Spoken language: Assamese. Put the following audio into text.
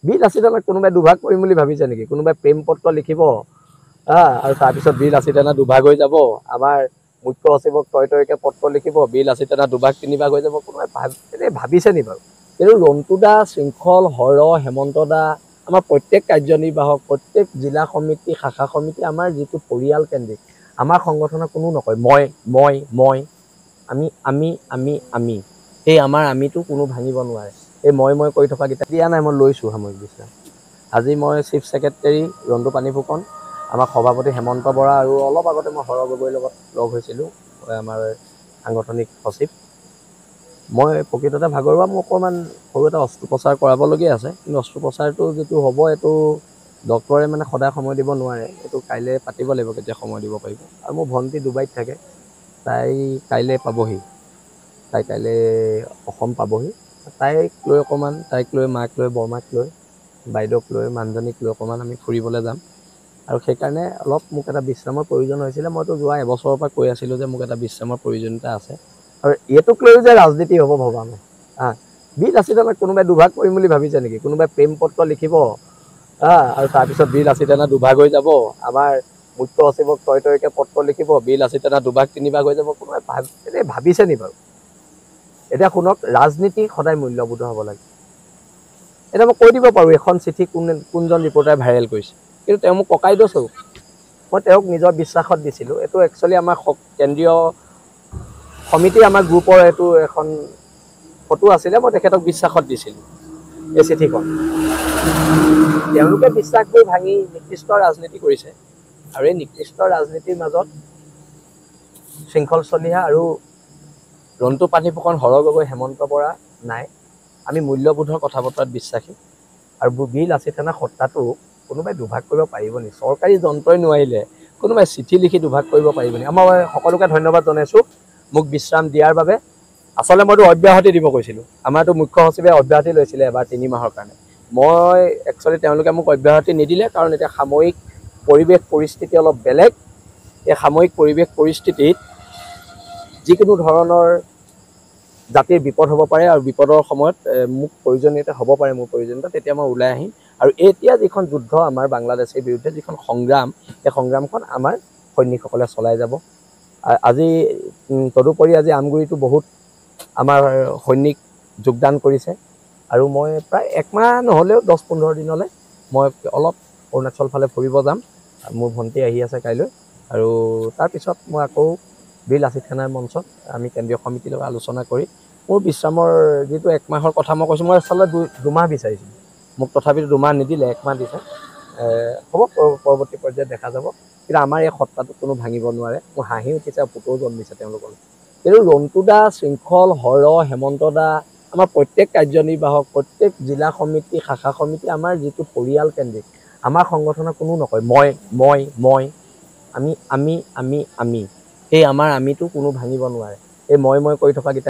বীৰ লাচিত সেনাক কোনোবাই দুভাগ কৰিম বুলি ভাবিছে নেকি? কোনোবাই প্ৰেম পত্ৰ লিখিব আৰু তাৰপিছত বীৰ লাচিত সেনা দুভাগ হৈ যাব। আমাৰ মুখ্য সচিবক তয়কে পত্ৰ লিখিব, বীৰ লাচিত সেনা দুভাগ তিনিভাগ হৈ যাব। কোনোবাই ভাবিছে নি বাৰু? কিন্তু ৰন্টু দা, শৃংখল, হৰ, হেমন্ত দা, আমাৰ প্ৰত্যেক কাৰ্যনিৰ্বাহক, প্ৰত্যেক জিলা সমিতি, শাখা সমিতি, আমাৰ যিটো পৰিয়াল কেন্দ্ৰিক, আমাৰ সংগঠনৰ কোনো নকয় মই আমি এই আমাৰ আমিটো কোনো ভাঙিব নোৱাৰে। এই মই কৰি থকা কেইটা দিয়া নাই, মই লৈছোঁ সামৰিক বিশ্ৰাম। আজি মই চিফ ছেক্ৰেটাৰী ৰন্টু পানী ফুকন, আমাৰ সভাপতি হেমন্ত বৰা, আৰু অলপ আগতে মই হৰ গগৈৰ লগত লগ হৈছিলোঁ, আমাৰ সাংগঠনিক সচিব। মই প্ৰকৃততে ভাগৰুৱা, মোৰ অকণমান সৰু এটা অস্ত্ৰোপচাৰ কৰাবলগীয়া আছে। কিন্তু অস্ত্ৰোপচাৰটো যিটো হ'ব, এইটো ডক্টৰে মানে সদায় সময় দিব নোৱাৰে। এইটো কাইলৈ পাতিব লাগিব কেতিয়া সময় দিব পাৰিব। আৰু মোৰ ভণ্টি ডুবাইত থাকে, তাই কাইলৈ পাবহি। তাই কাইলৈ অসম পাবহি। তাইক লৈ মাক লৈ বৰমাক লৈ বাইদেউক লৈ মানুহজনীক লৈ অকণমান আমি ফুৰিবলৈ যাম। আৰু সেইকাৰণে অলপ মোক এটা বিশ্ৰামৰ প্ৰয়োজন হৈছিলে। মইতো যোৱা এবছৰৰ পৰা কৈ আছিলোঁ যে মোক এটা বিশ্ৰামৰ প্ৰয়োজনীয়তা আছে। আৰু এইটোক লৈও যে ৰাজনীতি হ'ব ভবা নাই। বীৰ লাচিত সেনাক কোনোবাই দুভাগ কৰিম বুলি ভাবিছে নেকি? কোনোবাই প্ৰেম পত্ৰ লিখিব আৰু তাৰপিছত বীৰ লাচিত সেনা দুভাগ হৈ যাব। আমাৰ মুখ্য সচিবক তয়কে পত্ৰ লিখিব, বীৰ লাচিত সেনা দুভাগ তিনিভাগ হৈ যাব। কোনোবাই ভাবিছে নি বাৰু? এতিয়া শুনক, ৰাজনীতি সদায় মূল্যবোধ হ'ব লাগে। এতিয়া মই কৈ দিব পাৰোঁ এখন চিঠি কোনজন ৰিপৰ্টাৰে ভাইৰেল কৰিছে, কিন্তু তেওঁ মোক ককাইদেউ স্বৰূপ। মই তেওঁক নিজৰ বিশ্বাসত দিছিলোঁ। এইটো একচুৱেলি আমাৰ কেন্দ্ৰীয় সমিতি, আমাৰ গ্ৰুপৰ এইটো এখন ফটো আছিলে। মই তেখেতক বিশ্বাসত দিছিলোঁ এই চিঠিখন। তেওঁলোকে বিশ্বাস কৰি ভাঙি নিকৃষ্ট ৰাজনীতি কৰিছে। আৰু এই নিকৃষ্ট ৰাজনীতিৰ মাজত শৃংখল চলিহা আৰু ৰন্টু পানী ফুকন, হৰ গগৈ, হেমন্ত বৰা নাই। আমি মূল্যবোধৰ কথা বতৰাত বিশ্বাসী। আৰু বীৰ লাচিত সেনা সত্তাটো কোনোবাই দুভাগ কৰিব পাৰিব নেকি? চৰকাৰী যন্ত্ৰই নোৱাৰিলে কোনোবাই চিঠি লিখি দুভাগ কৰিব পাৰিব নেকি? মই সকলোকে ধন্যবাদ জনাইছোঁ মোক বিশ্ৰাম দিয়াৰ বাবে। আচলতে মইতো অব্যাহতি দিব কৈছিলোঁ। আমাৰতো মুখ্য সচিবে অব্যাহতি লৈছিলে এবাৰ 3 মাহৰ কাৰণে। মই একচুৱেলি তেওঁলোকে মোক অব্যাহতি নিদিলে, কাৰণ এতিয়া সাময়িক পৰিৱেশ পৰিস্থিতি অলপ বেলেগ। এই সাময়িক পৰিৱেশ পৰিস্থিতিত যিকোনো ধৰণৰ জাতিৰ বিপদ হ'ব পাৰে, আৰু বিপদৰ সময়ত মোক প্ৰয়োজনীয়তা হ'ব পাৰে, মোৰ প্ৰয়োজনীয়তা, তেতিয়া মই ওলাই আহিম। আৰু এতিয়া যিখন যুদ্ধ আমাৰ বাংলাদেশৰ বিৰুদ্ধে যিখন সংগ্ৰাম, সেই সংগ্ৰামখন আমাৰ সৈনিকসকলে চলাই যাব। আজি তদুপৰি আজি আমগুৰিতো বহুত আমাৰ সৈনিক যোগদান কৰিছে। আৰু মই প্ৰায় 1 মাহ নহ'লেও 10-15 দিনলৈ মই অলপ অৰুণাচল ফালে ফুৰিব যাম। মোৰ ভণ্টি আহি আছে কাইলৈ। আৰু তাৰপিছত মই আকৌ বীৰ লাচিত সেনাৰ মঞ্চত আমি কেন্দ্ৰীয় সমিতিৰ লগত আলোচনা কৰি মোৰ বিশ্ৰামৰ যিটো 1 মাহৰ কথা মই কৈছোঁ, মই আচলতে 2 মাহ বিচাৰিছিলোঁ। মোক তথাপিতো 2 মাহ নিদিলে, 1 মাহ দিছে। হ'ব, পৰৱৰ্তী পৰ্যায়ত দেখা যাব। কিন্তু আমাৰ এই সত্তাটো কোনো ভাঙিব নোৱাৰে। মোৰ হাঁহি উঠিছে আৰু পুতৌ জন্মিছে তেওঁলোকৰ। কিন্তু ৰন্টু দা, শৃংখল, হৰ, হেমন্ত দা, আমাৰ প্ৰত্যেক কাৰ্যনিৰ্বাহক, প্ৰত্যেক জিলা সমিতি, শাখা সমিতি, আমাৰ যিটো পৰিয়াল কেন্দ্ৰিক, আমাৰ সংগঠনৰ কোনো নকয় মই আমি এই আমাৰ আমিটো কোনো ভাঙিব নোৱাৰে। এই মই কৰি থকা কেইটা